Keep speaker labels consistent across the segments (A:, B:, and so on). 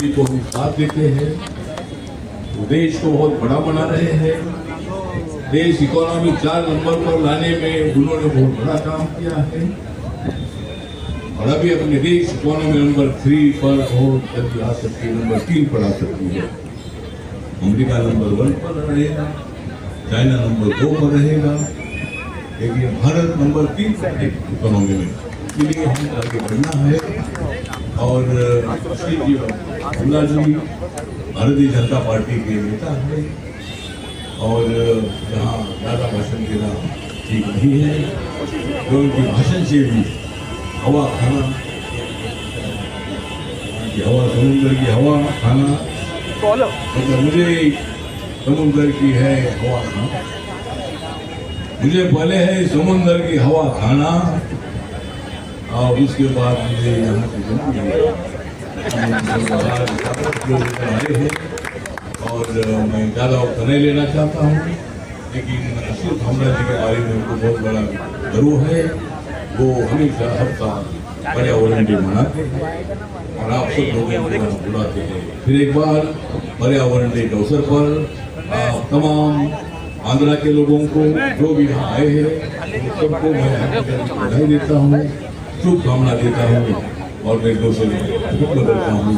A: जी को हम साथ देते हैं। वो देश को बहुत बड़ा बना रहे हैं। देश इकोनॉमी 4 नंबर पर लाने में उन्होंने बहुत बड़ा काम किया है और अभी अपने देश इकोनॉमी नंबर 3 पर बहुत जल्दी आ सकती है, नंबर 3 पर आ सकती है। अमेरिका नंबर 1 पर रहेगा, चाइना नंबर 2 पर रहेगा, लेकिन भारत नंबर 3 पर है इकोनॉमी में। इसलिए हमें आगे बढ़ना है और श्री जी अब्दुल्ला जी भारतीय जनता पार्टी के नेता है और यहाँ ज़्यादा भाषण देना ठीक नहीं है, तो उनकी भाषण से भी हवा खाना, हवा समुद्र की हवा खाना, मतलब मुझे समुद्र की है हवा खाना, मुझे पहले है समुद्र की हवा खाना और उसके बाद मुझे यहाँ से आए हैं और मैं ज़्यादा वक्त नहीं लेना चाहता हूँ, लेकिन अशोक धामला जी के बारे में उनको बहुत बड़ा गर्व है। वो हमेशा हर साल पर्यावरण डे मनाते हैं और आप सब लोगों को बुलाते हैं। फिर एक बार पर्यावरण डे के अवसर पर तमाम आंध्रा के लोगों को जो भी यहाँ आए हैं सबको मैं बधाई देता हूँ, शुभकामना देता हूँ और मैं दोस्तों को करता हूँ।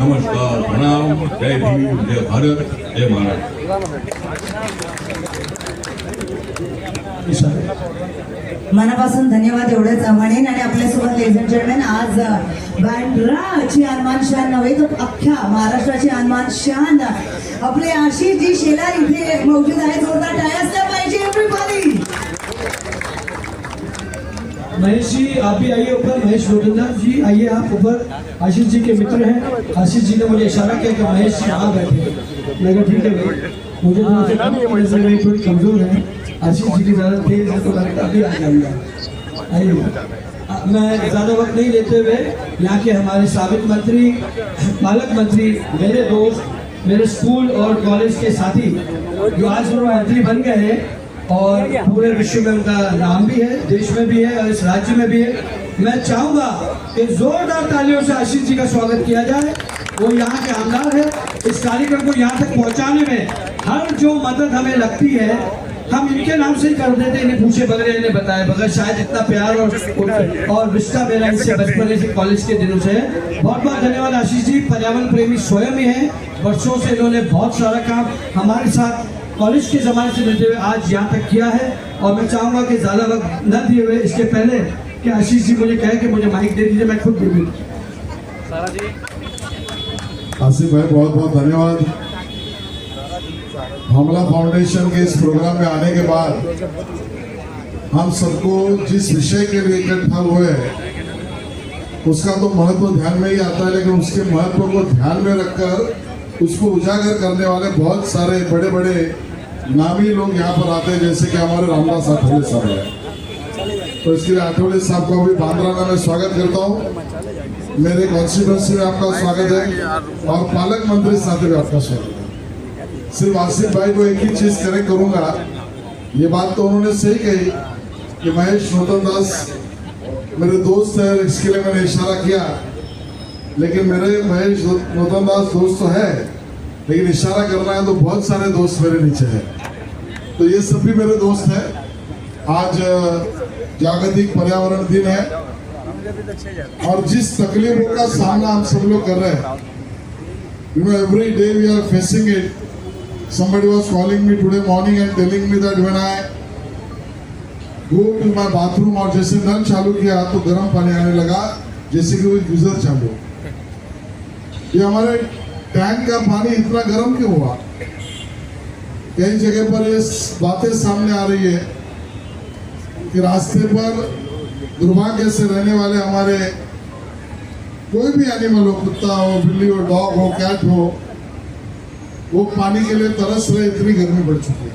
A: नमस्कार, प्रणाम, जय भीम, जय भारत, जय महाराष्ट्र।
B: मनापासून धन्यवाद एवढंच म्हणेन आणि आपल्यासोबत लेडीज अँड जेंटलमॅन आज बँड्राची आनमान शान नव्हे तर अख्ख्या महाराष्ट्राची आनमान शान आपले आशिष जी शेलार इथे मौजूद आहे। जोरदार टाळ्या असल्या पाहिजे एव्हरीबॉडी।
C: महेश जी आप भी आइए ऊपर, महेश रोजंदास जी आइए आप ऊपर। आशीष जी के मित्र हैं, आशीष जी ने मुझे इशारा किया कि महेश जी वहाँ बैठे। मैं कहा ठीक है भाई, मुझे थोड़ी कमजोर है, आशीष जी की ज़्यादा तेज है तो मैं अभी आ जाऊँगा। आइए, मैं ज़्यादा वक्त नहीं लेते हुए यहाँ के हमारे साबिक मंत्री, पालक मंत्री, मेरे दोस्त, मेरे स्कूल और कॉलेज के साथी जो आज मंत्री बन गए हैं और पूरे विश्व में उनका नाम भी है, देश में भी है और इस राज्य में भी है। मैं चाहूँगा कि जोरदार तालियों से आशीष जी का स्वागत किया जाए। वो यहाँ के आमदार है, इस कार्यक्रम को यहाँ तक पहुँचाने में हर जो मदद हमें लगती है हम इनके नाम से ही कर देते, इन्हें पूछे बगैर इन्हें बताए बगैर, शायद इतना प्यार और रिश्ता मेरा इनसे बचपन से कॉलेज के दिनों से है। बहुत बहुत धन्यवाद आशीष जी, पर्यावरण प्रेमी स्वयं ही हैं, वर्षों से इन्होंने बहुत सारा काम हमारे साथ कॉलेज के ज़माने से मिलते हुए आज यहाँ तक किया है। और मैं चाहूँगा कि ज़्यादा वक्त न दिए हुए इसके पहले कि आशीष जी मुझे कहे कि मुझे माइक दे दीजिए, मैं खुद दे दूँ।
D: आसिफ भाई बहुत बहुत धन्यवाद। हमला फाउंडेशन के इस प्रोग्राम में आने के बाद हम सबको जिस विषय के लिए इकट्ठा हुए हैं उसका तो महत्व ध्यान में ही आता है, लेकिन उसके महत्व को ध्यान में रखकर उसको उजागर करने वाले बहुत सारे बड़े बड़े नामी लोग यहाँ पर आते हैं, जैसे कि हमारे रामदास आठवले साहब है। तो इसके लिए आठवले साहब को भी बांद्रा में स्वागत करता हूँ। मेरे कॉन्स्टिट्यूंसी में आपका स्वागत है और पालक मंत्री साथ में आपका स्वागत है। सिर्फ आसिफ भाई को एक ही चीज करेक्ट करूंगा, ये बात तो उन्होंने सही कही कि महेश रोजंदास मेरे दोस्त है, इसके लिए मैंने इशारा किया, लेकिन मेरे महेश रोजंदास दोस्त तो है, लेकिन इशारा करना है तो बहुत सारे दोस्त मेरे नीचे हैं, तो ये सब भी मेरे दोस्त हैं। आज जागतिक पर्यावरण दिन है और जिस तकलीफों का सामना हम सब लोग कर रहे हैं, every day we are facing it. Somebody was calling me today morning and telling me that when I go to my bathroom और जैसे नल चालू किया तो गर्म पानी आने लगा, जैसे कि वो गीजर चालू। ये हमारे टैंक का पानी इतना गर्म क्यों हुआ? कई जगह पर ये बातें सामने आ रही है कि रास्ते पर दुर्भाग्य से रहने वाले हमारे कोई भी एनिमल हो, कुत्ता हो, बिल्ली हो, डॉग हो, कैट हो, वो पानी के लिए तरस रहे, इतनी गर्मी बढ़ चुकी है।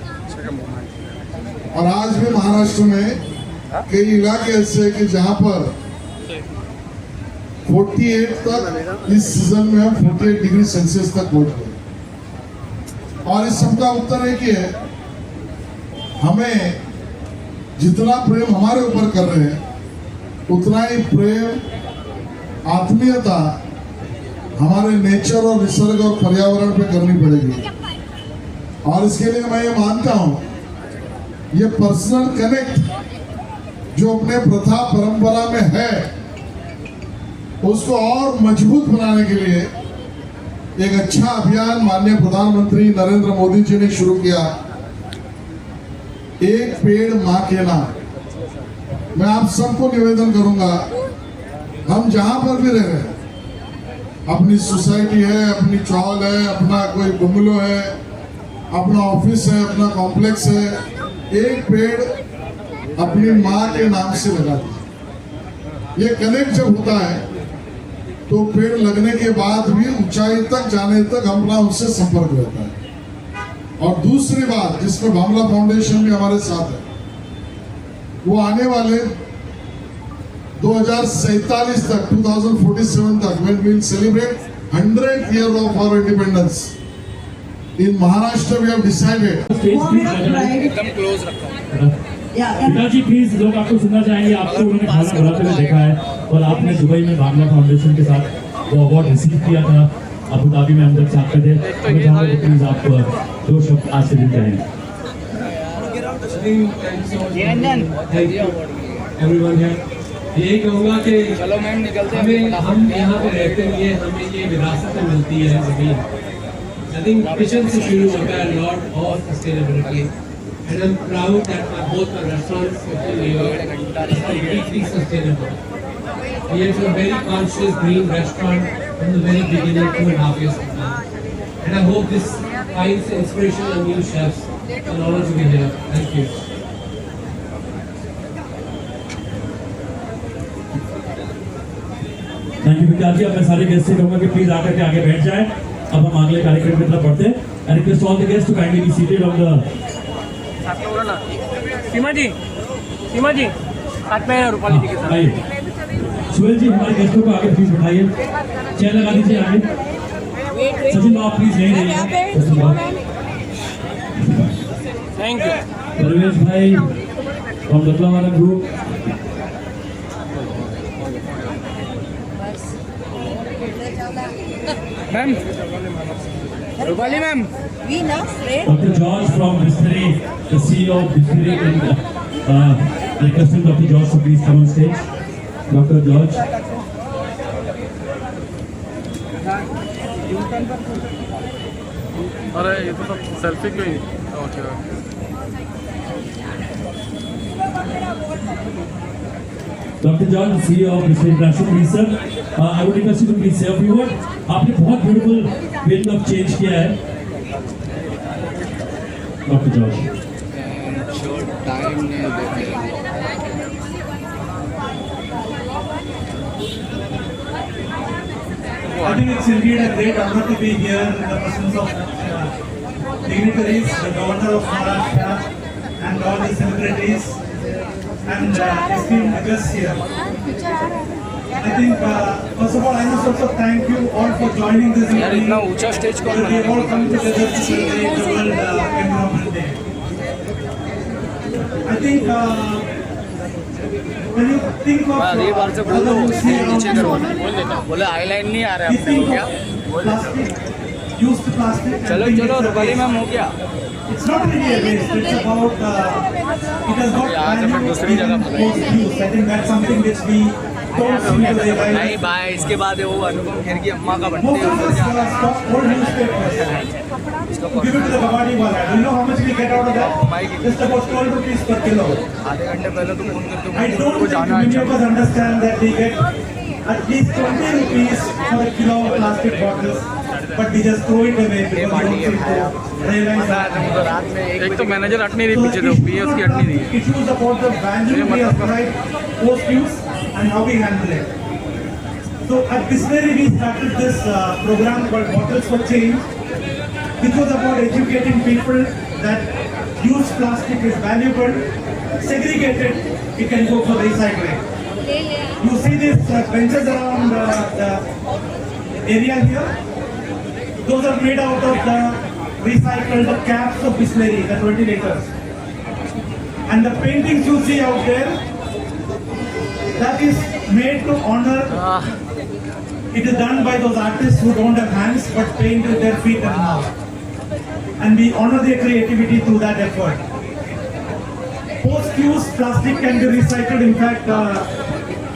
D: और आज भी महाराष्ट्र में कई इलाके ऐसे कि जहां पर 48 तक इस सीजन में हम 48 डिग्री सेल्सियस तक पहुंच गए। और इस सबका उत्तर एक ही है, हमें जितना प्रेम हमारे ऊपर कर रहे हैं उतना ही प्रेम, आत्मीयता हमारे नेचर और निसर्ग और पर्यावरण पे करनी पड़ेगी। और इसके लिए मैं ये मानता हूँ, ये पर्सनल कनेक्ट जो अपने प्रथा परंपरा में है, उसको और मजबूत बनाने के लिए एक अच्छा अभियान माननीय प्रधानमंत्री नरेंद्र मोदी जी ने शुरू किया, एक पेड़ मां के नाम। मैं आप सबको निवेदन करूंगा, हम जहां पर भी रह रहे हैं, अपनी सोसाइटी है, अपनी चौल है, अपना कोई बंगलो है, अपना ऑफिस है, अपना कॉम्प्लेक्स है, एक पेड़ अपनी माँ के नाम से लगा दीजिए। ये कनेक्ट जब होता है तो पेड़ लगने के बाद भी ऊंचाई तक जाने तक हमारा उससे संपर्क रहता है। और दूसरी बात जिसमें भामला फाउंडेशन भी हमारे साथ है, वो आने वाले 2047 तक 2047 तक when we will celebrate 100 years of our independence in Maharashtra, we have decided
E: एकदम क्लोज रखा हूँ।
F: पिताजी प्लीज, लोग आपको सुनना चाहेंगे। आपको उन्होंने खाना बनाते हुए देखा है और आपने दुबई में भावना फाउंडेशन के साथ वो अवार्ड रिसीव किया था, अबू धाबी में हम जब साथ में थे। मैं चाहूँगा कि प्लीज आप 2 शब्द आज से दिन कहें।
G: एवरीवन है, यही कहूँगा कि
E: चलो मैम निकलते
G: हमें, हम यहाँ पे रहते हुए हमें ये विरासत में मिलती है जमीन। आई थिंक मिशन से शुरू होता है लॉर्ड और sustainability, and I'm proud that both our restaurants are completely sustainable. We are a very conscious green restaurant from the very beginning, 2.5 years ago. And I hope this finds inspiration in new chefs. It's an honor to be here. Thank you.
F: Thank you पिताजी। अब मैं सारे guest से कहूँगा कि please आकर के आगे बैठ जाए। अब हम अगले कार्यक्रम की तरफ बढ़ते हैं। I request all the guest to kindly be seated on the.
H: Seema ji साथ में रूपाली जी के साथ।
F: आइए सुहेल जी, हमारे गेस्टों को आगे प्लीज बैठाइए, चेयर लगा दीजिए आगे। सचिन बाबू प्लीज नहीं रहिए।
H: Thank you.
F: परवेश भाई from Lucknow group.
H: Ma'am, Rupali ma'am.
F: Dr. George from Distillery, the CEO of Distillery, and requesting Dr. George to please come on stage. Dr. George.
H: अरे ये तो सब सेल्फी क्यों? Okay.
F: Dr. George, the CEO of Distillery International, please sir. I would request you to please say a few words. आपने बहुत beautiful wind of change किया है, Dr. George.
E: Time नहीं देते।
I: I think it's indeed a great honor to be here in the presence of dignitaries, the Governor of Maharashtra, and all the celebrities and esteemed guests here. I think, first of all, I must also thank you all for joining this
E: यार
I: evening.
E: इतना ऊंचा stage कौन
I: We have all
E: बनाया?
I: come together to celebrate the World Environment Day. I think when you think of
E: अगली बार से बोल दो, नीचे करो। बोले आईलाइन नहीं आ रहा है
I: you
E: अपने
I: think
E: को क्या?
I: of plastic, used plastic. and
E: चलो
I: think
E: चलो
I: it's a
E: Rupali
I: waste.
E: Ma'am हो गया।
I: It's not really a waste. It's about it has got
E: यहाँ से फिर
I: value
E: दूसरी जगह
I: in
E: बुलाइए।
I: post-use. I think that's something which we don't see today.
E: नहीं
I: Right?
E: भाई, इसके बाद वो अनुपम खेर की अम्मा का
I: Most
E: बनते
I: of us stock old newspapers. Give it to the kabadi wala. Do you know how much we get out of that? Just about 12 rupees per kilo.
E: आधे घंटे पहले तो फोन करते
I: I
E: हो
I: don't
E: उनको
I: think
E: जाना
I: many
E: है।
I: of us understand that we get at least 20 rupees for a kilo of plastic bottles, but we just throw it away because we don't seem to realize that.
E: तो रात में
H: एक तो manager हट नहीं रही
I: So
H: पीछे
I: that
H: से, पी उसकी हट नहीं रही है।
I: issues about the value we ascribe post-use and how we handle it. So at Distillery we started this program called Bottles for Change, which was about educating people that used plastic is valuable, segregated, it can go for recycling. You see these benches around the area here? Those are made out of the recycled caps of Distillery, the 20 liters. And the paintings you see out there, that is made to honor It is done by those artists who don't have hands but paint with their feet and mouth. And we honor their creativity through that effort. Post-use plastic can be recycled. In fact,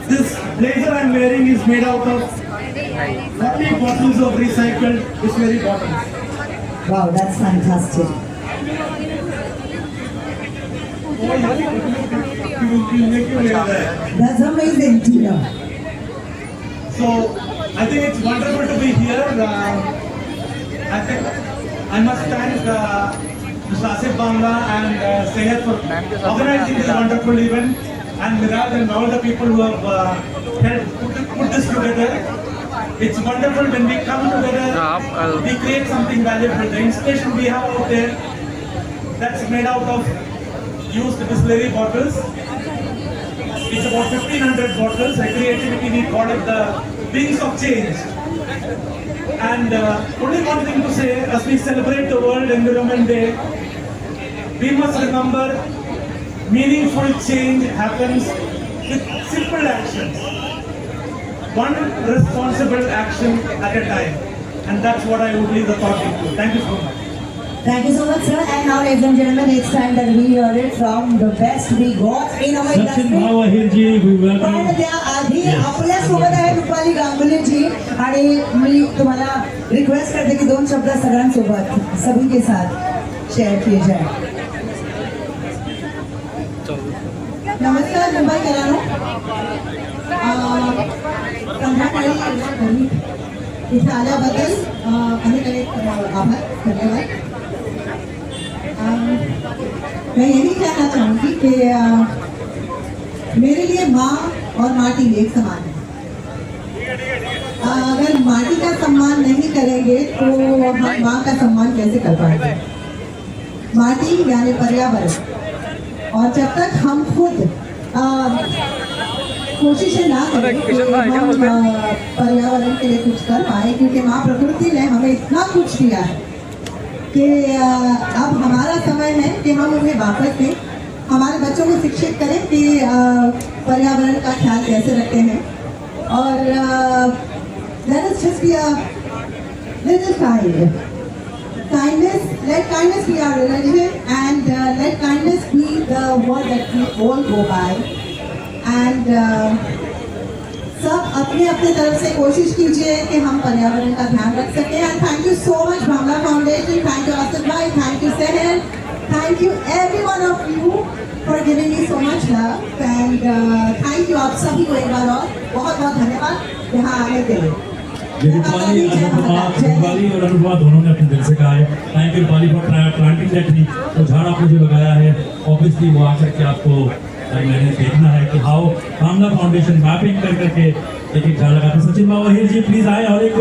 I: this blazer I'm wearing is made out of 40 bottles of recycled Bisleri bottles.
B: Wow, that's fantastic.
I: You make you wear that.
B: That's amazing, Tina.
I: So I think it's wonderful to be here. I think I must thank Mr. Asif Bangla and Sehat for organizing this wonderful event, and Miraj and all the people who have helped put this together. It's wonderful when we come together, we create something valuable. The inspiration we have out there, that's made out of used Bisleri bottles. It's about 1500 bottles. The creativity, we call it the wings of change. And only one thing to say, as we celebrate the World Environment Day, we must remember meaningful change happens with simple actions. One responsible action at a time. And that's what I would leave the thought into. Thank you so much.
B: Thank you so much, sir. And now, ladies and gentlemen, it's time that we hear it from the best we got in our
F: Sachin
B: industry.
F: Bhau Ahir ji, we welcome.
B: पण त्याआधी आपल्यासोबत आहे रुपाली गांगुली जी, आणि मी तुम्हाला request करते की 2 शब्द सगळ्यांसोबत सभी के साथ शेअर किए जाए. नमस्कार मुंबईकरांनो. संध्याकाळी इथे आल्याबद्दल अनेक आभार, धन्यवाद. मैं यही कहना चाहूँगी कि मेरे लिए माँ और माटी एक समान है. अगर माटी का सम्मान नहीं करेंगे तो हम माँ का सम्मान कैसे कर पाएंगे. माटी यानी पर्यावरण, और जब तक हम खुद कोशिशें ना करें कि हम पर्यावरण के लिए कुछ कर पाए, क्योंकि माँ प्रकृति ने हमें इतना कुछ दिया है कि अब हमारा समय है कि हम उन्हें वापस दें, हमारे बच्चों को शिक्षित करें कि पर्यावरण का ख्याल कैसे रखते हैं. और let us just be a little kind. Let kindness be our religion, and let kindness be the word that we all go by. And सब अपने अपने तरफ से कोशिश कीजिए कि हम पर्यावरण का ध्यान रख सकें. And thank you so much Bangla foundation, thank you Asif भाई, थैंक यू सहर, thank you every one of you for giving me so much love. And thank you आप सभी को एक बार और बहुत बहुत धन्यवाद यहाँ आने के लिए.
F: ये रूपाली और अनुपमा दोनों ने अपने दिल से कहा है. Thank you Rupali for planting that tree. तो झाड़ आपने जो लगाया है, ऑब्वियसली वो आकर के आपको मैंने देखना है कि हाउ बांग्ला फाउंडेशन मैपिंग कर करके एक एक झाड़ लगाते. सचिन भाऊ अहिर जी प्लीज आए और एक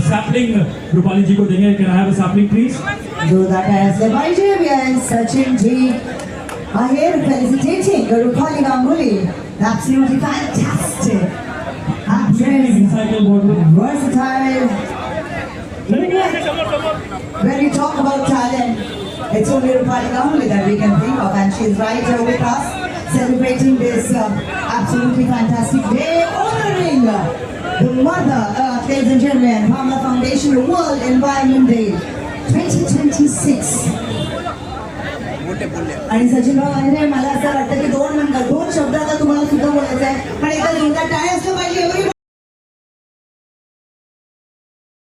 F: सैपलिंग रूपाली जी को देंगे. Can I have a sapling please.
B: Do that as the Nigeria and Sachin ji are here felicitating Rupali Ganguly. Absolutely fantastic.
F: Recycle bottle.
B: Versatile. When we talk about talent, it's only Rupali Ganguly that we can think of, and she's right here with us, celebrating this absolutely fantastic day, honoring the mother, ladies and gentlemen, Bangla Foundation World Environment Day 2026. आणि सचिन भाऊ, मला असं वाटतं की 2 शब्द आता तुम्हाला सुद्धा बोलायचं आहे, पण एकदा जोरदार टाळ्या